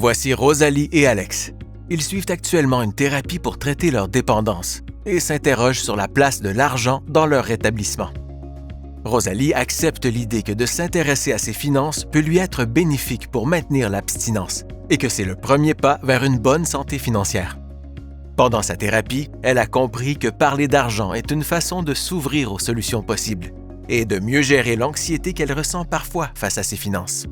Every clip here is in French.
Voici Rosalie et Alex. Ils suivent actuellement une thérapie pour traiter leur dépendance et s'interrogent sur la place de l'argent dans leur rétablissement. Rosalie accepte l'idée que de s'intéresser à ses finances peut lui être bénéfique pour maintenir l'abstinence et que c'est le premier pas vers une bonne santé financière. Pendant sa thérapie, elle a compris que parler d'argent est une façon de s'ouvrir aux solutions possibles et de mieux gérer l'anxiété qu'elle ressent parfois face à ses finances.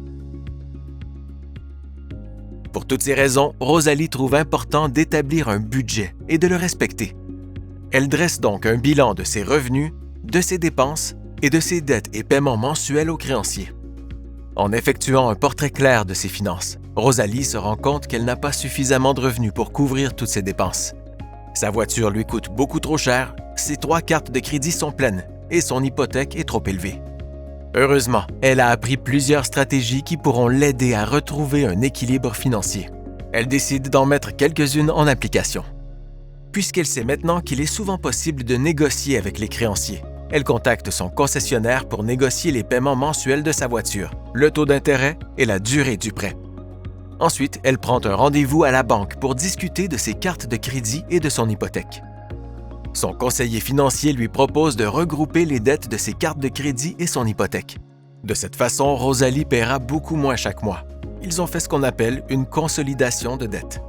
Pour toutes ces raisons, Rosalie trouve important d'établir un budget et de le respecter. Elle dresse donc un bilan de ses revenus, de ses dépenses et de ses dettes et paiements mensuels aux créanciers. En effectuant un portrait clair de ses finances, Rosalie se rend compte qu'elle n'a pas suffisamment de revenus pour couvrir toutes ses dépenses. Sa voiture lui coûte beaucoup trop cher, ses 3 cartes de crédit sont pleines et son hypothèque est trop élevée. Heureusement, elle a appris plusieurs stratégies qui pourront l'aider à retrouver un équilibre financier. Elle décide d'en mettre quelques-unes en application. Puisqu'elle sait maintenant qu'il est souvent possible de négocier avec les créanciers, elle contacte son concessionnaire pour négocier les paiements mensuels de sa voiture, le taux d'intérêt et la durée du prêt. Ensuite, elle prend un rendez-vous à la banque pour discuter de ses cartes de crédit et de son hypothèque. Son conseiller financier lui propose de regrouper les dettes de ses cartes de crédit et son hypothèque. De cette façon, Rosalie paiera beaucoup moins chaque mois. Ils ont fait ce qu'on appelle une consolidation de dettes.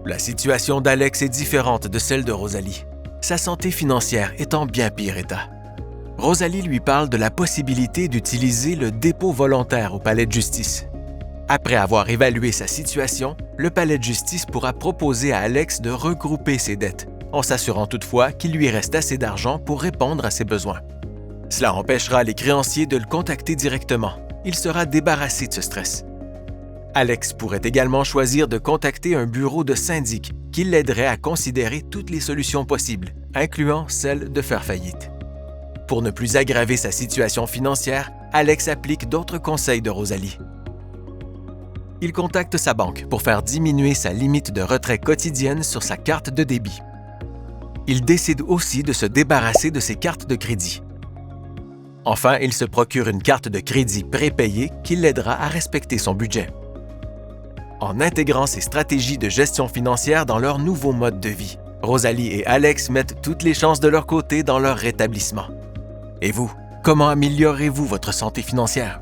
La situation d'Alex est différente de celle de Rosalie. Sa santé financière est en bien pire état. Rosalie lui parle de la possibilité d'utiliser le dépôt volontaire au palais de justice. Après avoir évalué sa situation, le palais de justice pourra proposer à Alex de regrouper ses dettes, en s'assurant toutefois qu'il lui reste assez d'argent pour répondre à ses besoins. Cela empêchera les créanciers de le contacter directement. Il sera débarrassé de ce stress. Alex pourrait également choisir de contacter un bureau de syndic qui l'aiderait à considérer toutes les solutions possibles, incluant celle de faire faillite. Pour ne plus aggraver sa situation financière, Alex applique d'autres conseils de Rosalie. Il contacte sa banque pour faire diminuer sa limite de retrait quotidienne sur sa carte de débit. Il décide aussi de se débarrasser de ses cartes de crédit. Enfin, il se procure une carte de crédit prépayée qui l'aidera à respecter son budget. En intégrant ces stratégies de gestion financière dans leur nouveau mode de vie, Rosalie et Alex mettent toutes les chances de leur côté dans leur rétablissement. Et vous, comment améliorez-vous votre santé financière?